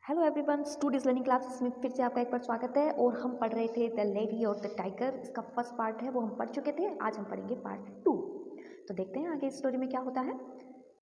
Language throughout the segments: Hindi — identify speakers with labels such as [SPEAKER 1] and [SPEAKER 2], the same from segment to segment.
[SPEAKER 1] Hello everyone, students learning classes में फिर से आपका एक बार स्वागत है। और हम पढ़ रहे थे the lady or the tiger. इसका फर्स्ट पार्ट है वो हम पढ़ चुके थे। आज हम पढ़ेंगे पार्ट 2। तो देखते हैं आगे स्टोरी में क्या होता है।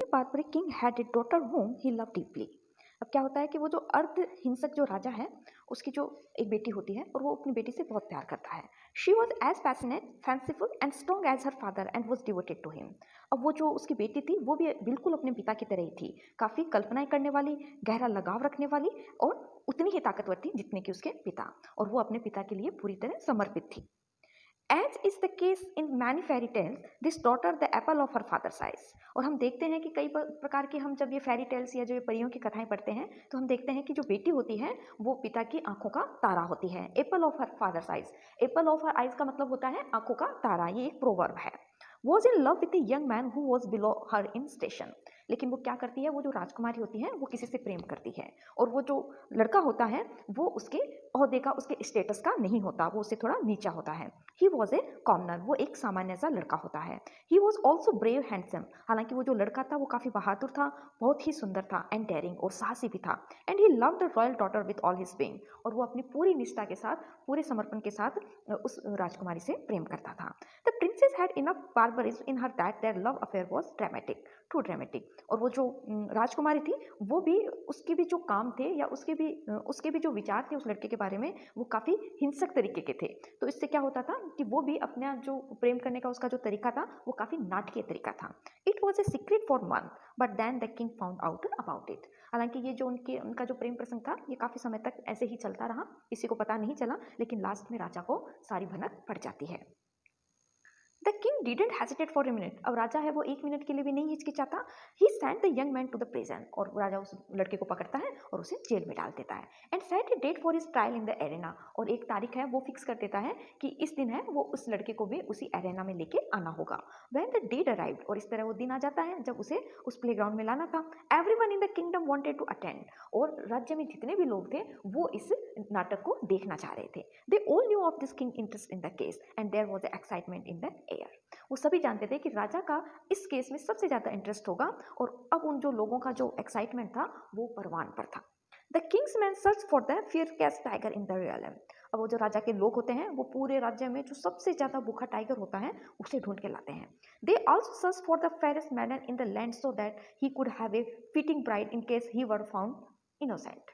[SPEAKER 1] पार्ट पर king had a daughter home he love deeply. अब क्या होता है कि वो जो अर्ध हिंसक जो राजा है उसकी जो एक बेटी होती है और वो अपनी बेटी से बहुत प्यार करता है। She was as passionate, fanciful and strong as her father and was devoted to him. अब वो जो उसकी बेटी थी वो भी बिल्कुल अपने पिता की तरह ही थी, काफ़ी कल्पनाएं करने वाली, गहरा लगाव रखने वाली और उतनी ही ताकतवर थी जितने कि उसके पिता, और वो अपने पिता के लिए पूरी तरह समर्पित थी। As is the case in many fairy tales, this daughter the apple of her father's eyes। और हम देखते हैं कि कई प्रकार के हम जब ये फेरी टेल्स या जो ये परियों की कथाएं पढ़ते हैं तो हम देखते हैं कि जो बेटी होती है वो पिता की आंखों का तारा होती है। Apple of her father's eyes. Apple of her eyes का मतलब होता है आंखों का तारा। ये एक प्रोवर्ब है। Was in love with a young man who was below her in station. लेकिन वो क्या करती है, वो जो राजकुमारी होती है वो किसी से प्रेम करती है, और वो जो लड़का होता है वो उसके ओहदे का, उसके स्टेटस का नहीं होता, वो उससे थोड़ा नीचा होता है। He was a commoner. वो एक सामान्य सा लड़का होता है। He was also brave handsome. हालांकि वो जो लड़का था वो काफ़ी बहादुर था, बहुत ही सुंदर था, एंड डेयरिंग और साहसी भी था। And he love the royal daughter with all his being. और वो अपनी पूरी निष्ठा के साथ, पूरे समर्पण के साथ उस राजकुमारी से प्रेम करता था। The princess had enough barbarism in her that their love affair was dramatic, to dramatic. और वो जो राजकुमारी थी वो भी, उसके भी जो काम थे या उसके भी जो विचार थे उस लड़के के बारे में वो काफ़ी हिंसक तरीके के थे। तो इससे क्या होता था कि वो भी अपना जो प्रेम करने का उसका जो तरीका था वो काफ़ी नाटकीय तरीका था। It was a secret for one but then the king found out about it. हालांकि ये जो उनका जो प्रेम प्रसंग था ये काफ़ी समय तक ऐसे ही चलता रहा, किसी को पता नहीं चला, लेकिन लास्ट में राजा को सारी भनक पड़ जाती है। The king didn't hesitate for a minute. अब राजा है वो एक मिनट के लिए भी नहीं हिचकिचाता। He sent the young man to the prison. और राजा उस लड़के को पकड़ता है और उसे जेल में डाल देता है। And set A date for his trial in the arena. और एक तारीख है वो फिक्स कर देता है कि इस दिन है वो उस लड़के को भी उसी एरेना में लेके आना होगा। व्हेन द डेट अराइव्ड, और इस तरह वो दिन आ जाता है जब उसे उस प्लेग्राउंड में लाना था। Everyone in the kingdom wanted to attend. और राज्य में जितने भी लोग थे वो इस नाटक को देखना चाह रहे थे। They all new of this king interest in the case and there was excitement in the air. वो सभी जानते थे कि राजा का इस केस में सबसे ज़्यादा इंटरेस्ट होगा, और अब उन जो लोगों का जो एक्साइटमेंट था वो परवान पर था। The Kings man search for the fearless tiger in the realm. अब वो जो राजा के लोग होते हैं वो पूरे राज्य में जो सबसे ज़्यादा भूखा टाइगर होता है उसे ढूंढ के लाते हैं। They also search for the fairest मैडन in the land so that he could have a fitting bride in case he were found innocent.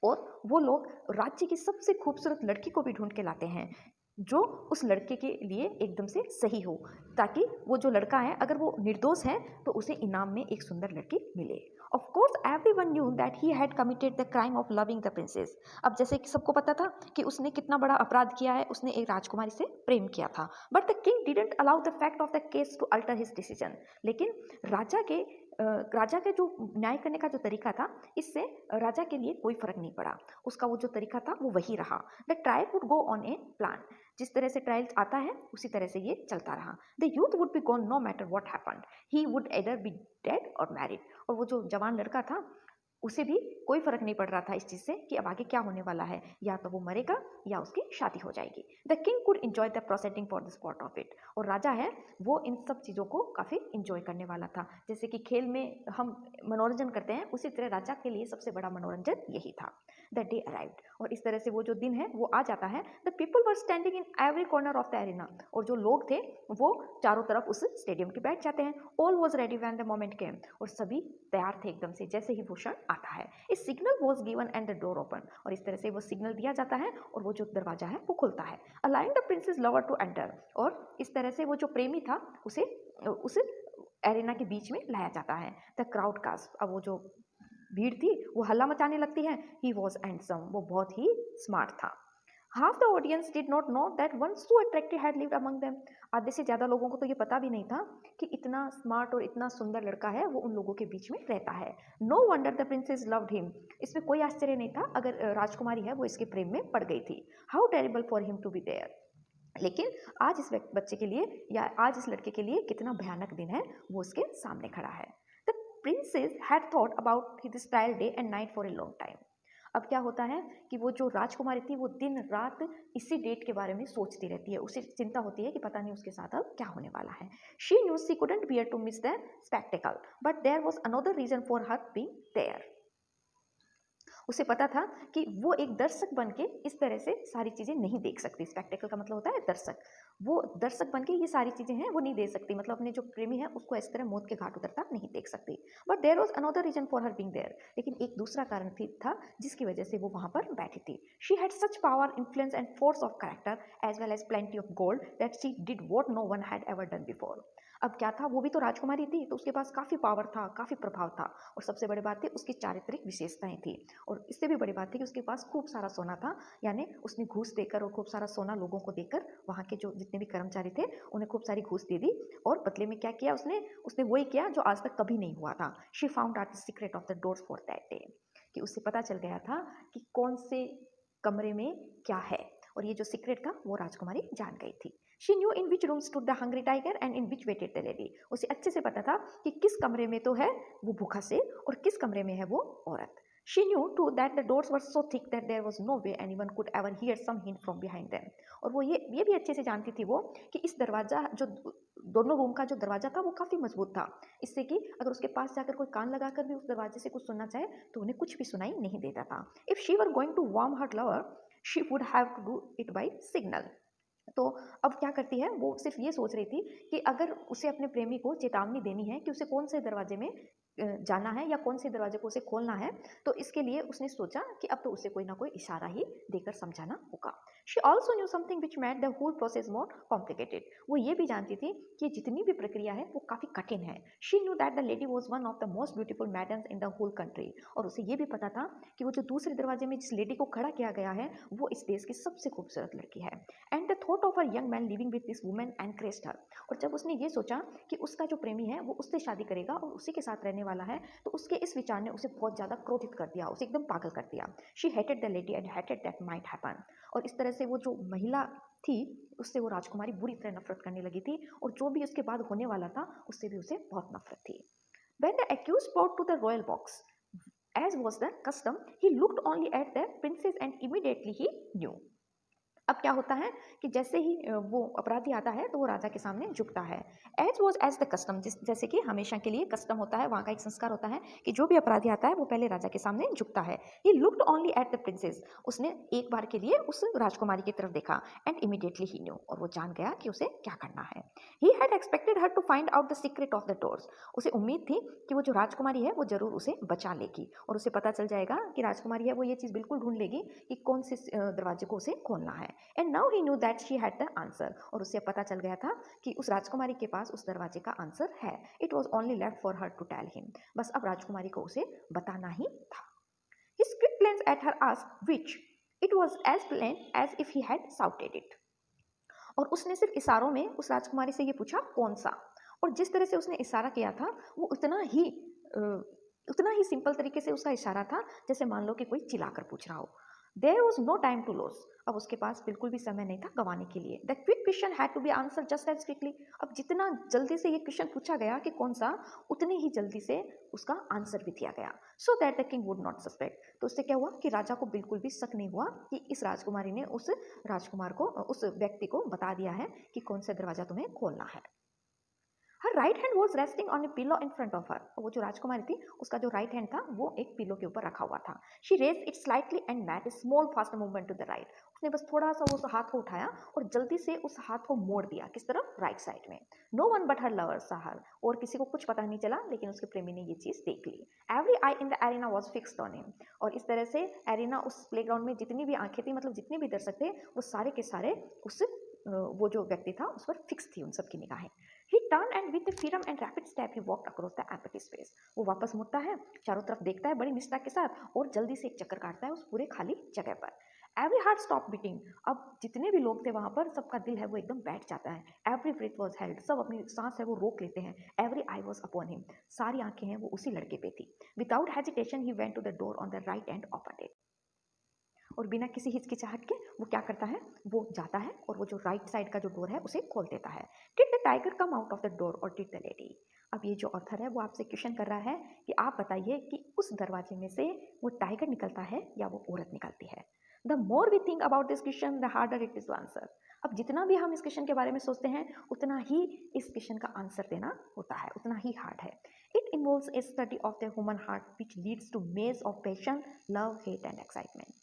[SPEAKER 1] और वो लोग राज्य की सबसे खूबसूरत लड़की को भी ढूंढ के लाते हैं जो उस लड़के के लिए एकदम से सही हो, ताकि वो जो लड़का है अगर वो निर्दोष है तो उसे इनाम में एक सुंदर लड़की मिले। Of course everyone knew that he had committed the crime of loving the princess. अब जैसे कि सबको पता था कि उसने कितना बड़ा अपराध किया है, उसने एक राजकुमारी से प्रेम किया था। But the king didn't allow the fact of the case to alter his decision. लेकिन राजा के जो न्याय करने का जो तरीका था इससे राजा के लिए कोई फर्क नहीं पड़ा। उसका वो जो तरीका था वो वही रहा। The trial would go on A plan. जिस तरह से ट्रायल आता है उसी तरह से ये चलता रहा। The youth would be gone no matter what happened. He would either B dead और मैरिड। और वो जो जवान लड़का था उसे भी कोई फर्क नहीं पड़ रहा था इस चीज़ से कि अब आगे क्या होने वाला है, या तो वो मरेगा या उसकी शादी हो जाएगी। The king could enjoy the proceeding for the spot of it. और राजा है वो इन सब चीज़ों को काफ़ी इंजॉय करने वाला था। जैसे कि खेल में हम मनोरंजन करते हैं उसी तरह राजा के लिए सबसे बड़ा मनोरंजन यही था। The day arrived. और इस तरह से वो जो दिन है वो आ जाता है। The people were standing in every corner of the arena. और जो लोग थे वो चारों तरफ उस स्टेडियम के बैठ जाते हैं। All was ready when the moment came. और सभी तैयार थे एकदम से जैसे ही वो क्षण आता है। इस signal was given and the door open. और इस तरह से वो सिग्नल दिया जाता है और वो जो दरवाजा है वो खुलता है। Allowing the princess lover to enter. और इस तरह से वो जो प्रेमी था उसे उस एरिना के बीच में लाया जाता है। The crowd cast. अब वो जो भीड़ थी वो हल्ला मचाने लगती है। He was handsome. वो बहुत ही स्मार्ट था। Half the audience did not know that one so attractive had lived among them. आधे से ज़्यादा लोगों को तो ये पता भी नहीं था कि इतना स्मार्ट और इतना सुंदर लड़का है वो उन लोगों के बीच में रहता है। No wonder the princess loved him. इसमें कोई आश्चर्य नहीं था अगर राजकुमारी है वो इसके प्रेम में पड़ गई थी। How terrible for him to be there. लेकिन आज इस बच्चे के लिए या आज इस लड़के के लिए कितना भयानक दिन है वो उसके सामने खड़ा है। The princess had thought about his trial day and night for a long time. अब क्या होता है कि वो जो राजकुमारी थी वो दिन रात इसी डेट के बारे में सोचती रहती है। उसे चिंता होती है कि पता नहीं उसके साथ अब क्या होने वाला है। She knew she couldn't beer to miss the spectacled but there was another reason for her being there. उसे पता था कि वो एक दर्शक बन के इस तरह से सारी चीज़ें नहीं देख सकती। स्पेक्टेकल का मतलब होता है दर्शक। वो दर्शक बन के ये सारी चीज़ें हैं वो नहीं देख सकती, मतलब अपने जो प्रेमी है उसको इस तरह मौत के घाट उतरता नहीं देख सकती। But there was another reason for her being there, लेकिन एक दूसरा कारण था जिसकी वजह से वो वहाँ पर बैठी थी। She had such power, influence and force of character as well as plenty of gold that she did what no one had ever done before. अब क्या था, वो भी तो राजकुमारी थी, तो उसके पास काफ़ी पावर था, काफ़ी प्रभाव था, और सबसे बड़ी बात थी उसकी चारित्रिक विशेषताएं थी, और इससे भी बड़ी बात थी कि उसके पास खूब सारा सोना था। यानी उसने घूस देकर और खूब सारा सोना लोगों को देकर वहाँ के जो जितने भी कर्मचारी थे उन्हें खूब सारी घूस दे दी, और बदले में क्या किया उसने उसने वही किया जो आज तक कभी नहीं हुआ था। She found out the secret of the doors for that day, कि उससे पता चल गया था कि कौन से कमरे में क्या है, और ये जो सीक्रेट था वो राजकुमारी जान गई थी। She knew in which room stood the hungry tiger and in which waited the lady. उसे अच्छे से पता था कि किस कमरे में तो है वो भूखा शेर और किस कमरे में है वो औरत। She knew too that the doors were so thick that there was no way anyone could ever hear some hint from behind them. और वो ये भी अच्छे से जानती थी वो कि इस दरवाजा जो दोनों रूम का जो दरवाजा था वो काफ़ी मजबूत था, इससे कि अगर उसके पास जाकर कोई कान लगाकर भी उस दरवाजे से कुछ सुनना चाहे तो उन्हें कुछ भी सुनाई नहीं देता था। If she were going to warn her lover she would have to do it by signal. तो अब क्या करती है, वो सिर्फ ये सोच रही थी कि अगर उसे अपने प्रेमी को चेतावनी देनी है कि उसे कौन से दरवाजे में जाना है या कौन से दरवाजे को उसे खोलना है, तो इसके लिए उसने सोचा कि अब तो उसे कोई ना कोई इशारा ही देकर समझाना होगा। She also knew something which made the whole process more complicated. वो ये भी जानती थी कि जितनी भी प्रक्रिया है वो काफ़ी कठिन है। She knew that the lady was one of the most beautiful madams in the whole country, और उसे ये भी पता था कि वो जो दूसरे दरवाजे में जिस लेडी को खड़ा किया गया है वो इस देश की सबसे खूबसूरत लड़की है। And the thought of a young man living with this woman encouraged her. और जब उसने ये सोचा कि उसका जो प्रेमी है वो उससे शादी करेगा और उसी के साथ रहने वाला है, तो उसके इस विचार ने उसे बहुत ज़्यादा क्रोधित कर दिया, उसे एकदम पागल कर दिया। She hated the lady and hated that might happen. और इस तरह से वो जो महिला थी उससे वो राजकुमारी बुरी तरह नफरत करने लगी थी, और जो भी उसके बाद होने वाला था उससे भी उसे बहुत नफरत थी। When the accused brought to the royal box, as was the custom, he looked only at the princess and immediately he knew. अब क्या होता है कि जैसे ही वो अपराधी आता है तो वो राजा के सामने झुकता है। एज द कस्टम, जैसे कि हमेशा के लिए कस्टम होता है, वहाँ का एक संस्कार होता है कि जो भी अपराधी आता है वो पहले राजा के सामने झुकता है। He looked only at the princess, उसने एक बार के लिए उस राजकुमारी की तरफ देखा, एंड इमीडिएटली ही न्यू, और वो जान गया कि उसे क्या करना है। He had expected her to find out the secret of the doors. उसे उम्मीद थी कि वो जो राजकुमारी है वो जरूर उसे बचा लेगी, और उसे पता चल जाएगा कि राजकुमारी है वो ये चीज़ बिल्कुल ढूंढ लेगी कि कौन से दरवाजे को उसे खोलना है। And now he knew that she had the answer, और उसे पता चल गया था कि उस राजकुमारी के पास उस दरवाजे का आंसर है। It was only left for her to tell him, बस अब राजकुमारी को उसे बताना ही था। His quick glance at her asked which. It was as plain as if he had shouted it. और उसने सिर्फ इशारों में उस राजकुमारी से ये पूछा कौन सा, और जिस तरह से उसने इशारा किया था वो उतना ही सिंपल तरीके से उसका इशारा था जैसे मान लो कि कोई चिल्लाकर पूछ रहा हो। There was no time to lose, अब उसके पास बिल्कुल भी समय नहीं था गंवाने के लिए। The quick question had to be answer just as quickly, अब जितना जल्दी से ये क्वेश्चन पूछा गया कि कौन सा, उतने ही जल्दी से उसका आंसर भी दिया गया, so that the king would not suspect. तो उससे क्या हुआ कि राजा को बिल्कुल भी शक नहीं हुआ कि इस राजकुमारी ने उस राजकुमार को, उस व्यक्ति को बता दिया है कि कौन सा दरवाजा तुम्हें खोलना है। Her right hand was resting on a pillow in front of her, वो जो राजकुमारी थी उसका जो राइट हैंड था वो एक पिलो के ऊपर रखा हुआ था। She raise it slightly and made a small fast movement to the right, उसने बस थोड़ा सा उस हाथ को उठाया और जल्दी से उस हाथ को मोड़ दिया, किस तरफ, राइट साइड में। No one but her lover saw her, और किसी को कुछ पता नहीं चला लेकिन उसके प्रेमी ने ये चीज देख ली। Every eye in the arena was fixed on him, और इस तरह से एरिना, उस प्लेग्राउंड में जितनी भी आंखें थी, मतलब जितने भी दर्शक थे वो सारे के सारे उस वो जो व्यक्ति था उस पर फिक्स थी उन सबकी निगाहें। He turned and with a firm and rapid step he walked across the empty space. वो वापस मुड़ता है, चारों तरफ देखता है बड़ी निष्ठा के साथ, और जल्दी से एक चक्कर काटता है उस पूरे खाली जगह पर। Every heart stopped beating. अब जितने भी लोग थे वहां पर सबका दिल है वो एकदम बैठ जाता है। Every breath was held. सब अपनी सांस है वो रोक लेते हैं। Every eye was upon him. सारी आंखें हैं वो उसी लड़के पे थी। Without hesitation he went to the door on the right and opened it. और बिना किसी हिचकिचाहट के वो क्या करता है, वो जाता है और वो जो राइट साइड का जो डोर है उसे खोल देता है। Did the tiger come out of the door और डिड द लेडी। अब ये जो ऑथर है वो आपसे क्वेश्चन कर रहा है कि आप बताइए कि उस दरवाजे में से वो टाइगर निकलता है या वो औरत निकलती है। The more we think about this question the harder it is to answer. अब जितना भी हम इस क्वेश्चन के बारे में सोचते हैं उतना ही इस क्वेश्चन का आंसर देना होता है, उतना ही हार्ड है। It involves a study of the human heart which leads to maze of passion, love, hate and excitement.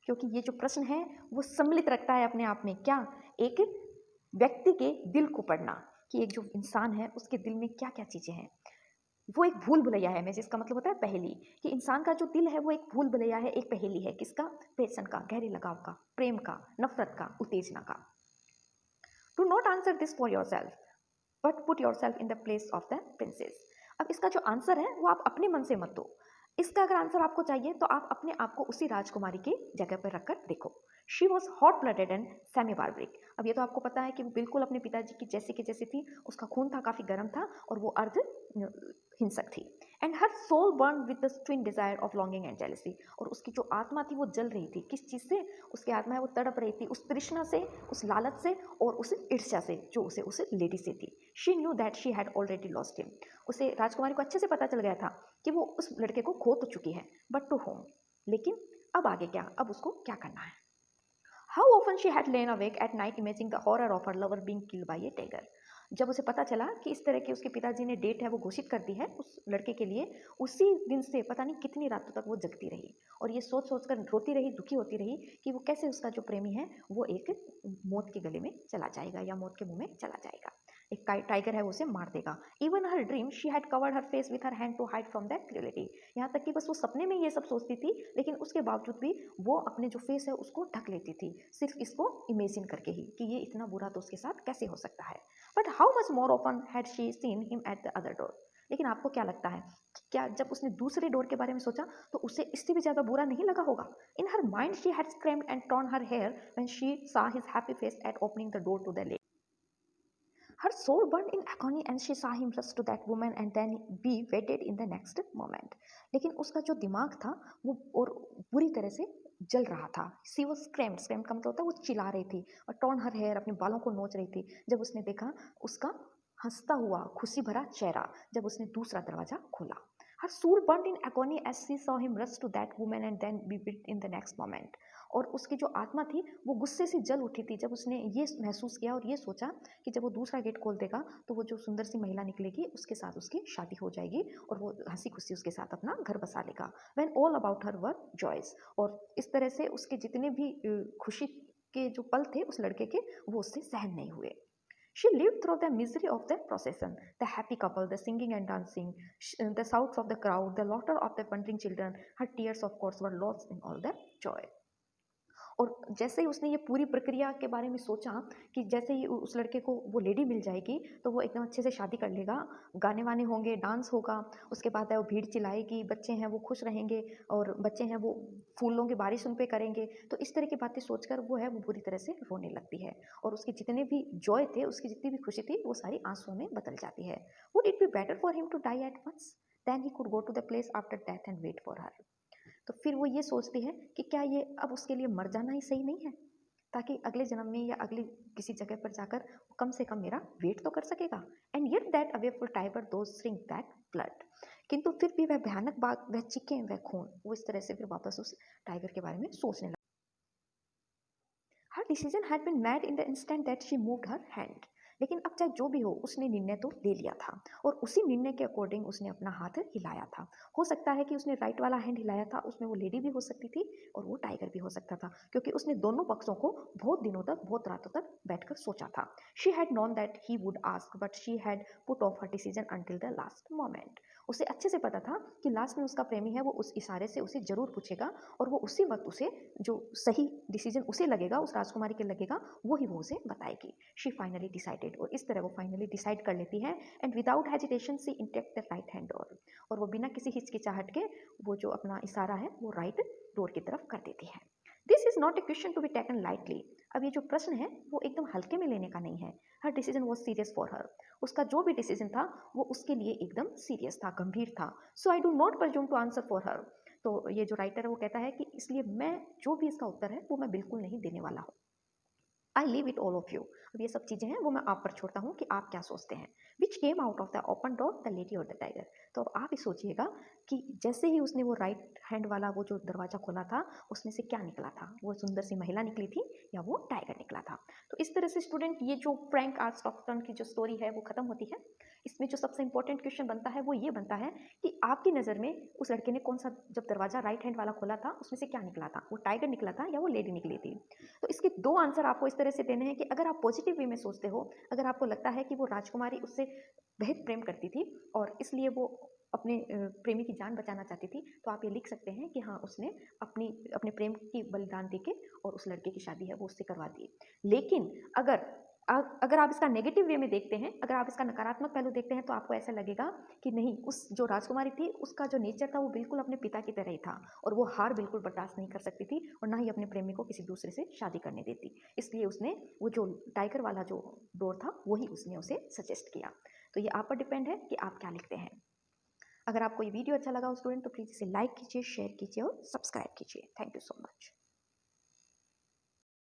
[SPEAKER 1] क्योंकि ये जो प्रश्न है वो सम्मिलित रखता है अपने आप में क्या, एक व्यक्ति के दिल को पढ़ना, कि एक जो इंसान है उसके दिल में क्या क्या चीज़ें हैं। वो एक भूल भुलैया है, मैं जिसका मतलब होता है पहेली, कि इंसान का जो दिल है वो एक भूल भुलैया है, एक पहेली है। किसका? पैशन का, गहरे लगाव का, प्रेम का, नफरत का, उत्तेजना का। Do not answer this for your self but put your self in the place of the princess. अब इसका जो आंसर है वो आप अपने मन से मत दो। इसका अगर आंसर आपको चाहिए तो आप अपने आप को उसी राजकुमारी की जगह पर रखकर देखो। She was hot blooded and semi barbaric. अब ये तो आपको पता है कि वो बिल्कुल अपने पिताजी की जैसे के जैसे थी, उसका खून था काफ़ी गर्म था और वो अर्ध हिंसक थी। And her soul burn with the twin desire of longing and jealousy. और उसकी जो आत्मा थी वो जल रही थी, किस चीज़ से? उसकी आत्मा है वो तड़प रही थी, उस तृष्णा से, उस लालच से और उस ईर्ष्या से जो उसे उस लेडी से थी। She knew that she had already lost him. उसे, राजकुमारी को अच्छे से पता चल गया था कि वो उस लड़के को खो तो चुकी है, बट टू होम। लेकिन अब आगे क्या? अब उसको क्या करना है? How often she had lane awake at night imaging the horror of her lover being killed by A tiger. जब उसे पता चला कि इस तरह की उसके पिताजी ने डेट है वो घोषित कर दी है उस लड़के के लिए, उसी दिन से पता नहीं कितनी रातों तक वो जगती रही और ये सोच सोच कर रोती रही, दुखी होती रही कि वो कैसे उसका जो प्रेमी है वो एक मौत के गले में चला जाएगा या मौत के मुंह में चला जाएगा। एक टाइगर है वो उसे मार देगा। Even her dream she had covered her face with her hand to hide from that cruelty. यहाँ तक कि बस वो सपने में ये सब सोचती थी, लेकिन उसके बावजूद भी वो अपने जो फेस है उसको ढक लेती थी, सिर्फ इसको इमेजिन करके ही कि ये इतना बुरा तो उसके साथ कैसे हो सकता है। But how much more often had she seen him at the other door. लेकिन आपको क्या लगता है कि क्या जब उसने दूसरे डोर के बारे में सोचा तो उसे इससे भी ज्यादा बुरा नहीं लगा होगा? In her mind she had screamed and torn her hair when she saw his happy face at opening the door to the lake. Her soul burned in agony and she saw him rush to that woman and then be wedded in the next moment. लेकिन उसका जो दिमाग था वो और बुरी तरह से जल रहा था। सी वो स्क्रैम्ड, स्क्रैम्ड का मतलब होता है वो चिल्ला रही थी और टॉर्न हर हेयर, अपने बालों को नोच रही थी जब उसने देखा उसका हंसता हुआ खुशी भरा चेहरा जब उसने दूसरा दरवाजा खोला। Her soul burned in agony as she saw him rush to that woman and then be wed in the next moment. और उसकी जो आत्मा थी वो गुस्से से जल उठी थी जब उसने ये महसूस किया और ये सोचा कि जब वो दूसरा गेट खोल देगा तो वो जो सुंदर सी महिला निकलेगी उसके साथ उसकी शादी हो जाएगी और वो हंसी खुशी उसके साथ अपना घर बसा लेगा। When all about her were joys. और इस तरह से उसके जितने भी खुशी के जो पल थे उस लड़के के, वो उससे सहन नहीं हुए। She lived through the misery of the procession, the happy couple, the singing and dancing, the shouts of the crowd, the laughter of the wondering children. Her tears, of course, were lost in all the joy. और जैसे ही उसने ये पूरी प्रक्रिया के बारे में सोचा कि जैसे ही उस लड़के को वो लेडी मिल जाएगी तो वो एकदम अच्छे से शादी कर लेगा, गाने वाने होंगे, डांस होगा, उसके बाद है वो भीड़ चिल्लाएगी, बच्चे हैं वो खुश रहेंगे और बच्चे हैं वो फूलों की बारिश उन पे करेंगे। तो इस तरह की बातें सोचकर वो है वो बुरी तरह से रोने लगती है और उसके जितने भी जॉय थे, उसकी जितनी भी खुशी थी, वो सारी आंसुओं में बदल जाती है। Would it be better for him to die at once then he could go to the place after death and wait for her. तो फिर वो ये सोचती है कि क्या ये अब उसके लिए मर जाना ही सही नहीं है, ताकि अगले जन्म में या अगली किसी जगह पर जाकर कम से कम मेरा वेट तो कर सकेगा। एंड येट दैट अवेफुल टाइगर दो श्रिंक दैट ब्लड। किंतु फिर भी वह भयानक बात, वह चीखें, वह खून, वो इस तरह से फिर वापस उस टाइगर के बारे में सोचने लगा। Her decision had been made in the instant that she moved her hand. लेकिन अब चाहे जो भी हो उसने निर्णय तो ले लिया था और उसी निर्णय के अकॉर्डिंग उसने अपना हाथ हिलाया था। हो सकता है कि उसने राइट वाला हैंड हिलाया था, उसमें वो लेडी भी हो सकती थी और वो टाइगर भी हो सकता था, क्योंकि उसने दोनों पक्षों को बहुत दिनों तक, बहुत रातों तक बैठकर सोचा था। She had known that he would ask but she had put of her decision until the last moment. उसे अच्छे से पता था कि लास्ट में उसका प्रेमी है वो उस इशारे से उसे जरूर पूछेगा और वो उसी वक्त उसे जो सही डिसीजन उसे लगेगा, उस राजकुमारी के लगेगा, वो ही वो उसे बताएगी। She finally decided. और इस तरह वो फाइनली डिसाइड कर लेती है and without hesitation she entered the right hand door. और वो बिना किसी हिचकिचाहट के वो जो अपना इशारा है वो राइट डोर की तरफ कर देती है। This is not a question to be taken lightly. अब ये जो प्रश्न है वो एकदम हल्के में लेने का नहीं है। Her decision was serious for her. उसका जो भी डिसीजन था वो उसके लिए एकदम सीरियस था, गंभीर था। So I do not presume to answer for her. तो ये जो राइटर है वो कहता है कि इसलिए मैं जो भी इसका उत्तर है वो मैं बिल्कुल नहीं देने वाला हूँ। I leave it all of you. अब ये सब चीज़ें हैं वो मैं आप पर छोड़ता हूँ कि आप क्या सोचते हैं। Which came out of the open door the lady or the tiger. तो अब आप ही सोचिएगा कि जैसे ही उसने वो राइट हैंड वाला वो जो दरवाजा खोला था उसमें से क्या निकला था, वो सुंदर सी महिला निकली थी या वो टाइगर निकला था। तो इस तरह से स्टूडेंट ये जो फ्रैंक आर स्टॉकटन की जो स्टोरी है वो खत्म होती है। इसमें जो सबसे इंपॉर्टेंट क्वेश्चन बनता है वो ये बनता है कि आपकी नज़र में उस लड़के ने कौन सा, जब दरवाज़ा राइट हैंड वाला खोला था उसमें से क्या निकला था, वो टाइगर निकला था या वो लेडी निकली थी। तो इसके दो आंसर आपको इस तरह से देने हैं कि अगर आप पॉजिटिव वे में सोचते हो, अगर आपको लगता है कि वो राजकुमारी उससे बेहद प्रेम करती थी और इसलिए वो अपने प्रेमी की जान बचाना चाहती थी, तो आप ये लिख सकते हैं कि हाँ, उसने अपने प्रेम की बलिदान देके और उस लड़के की शादी है वो उससे करवा दी। लेकिन अगर आप इसका नेगेटिव वे में देखते हैं, अगर आप इसका नकारात्मक पहलू देखते हैं, तो आपको ऐसा लगेगा कि नहीं, उस जो राजकुमारी थी उसका जो नेचर था वो बिल्कुल अपने पिता की तरह ही था और वो हार बिल्कुल बर्दाश्त नहीं कर सकती थी और ना ही अपने प्रेमी को किसी दूसरे से शादी करने देती। इसलिए उसने वो जो टाइगर वाला जो डोर था वही उसने उसे सजेस्ट किया। तो ये आप पर डिपेंड है कि आप क्या लिखते हैं। अगर आपको ये वीडियो अच्छा लगा हो स्टूडेंट, तो प्लीज़ इसे लाइक कीजिए, शेयर कीजिए और सब्सक्राइब कीजिए। Thank you so much.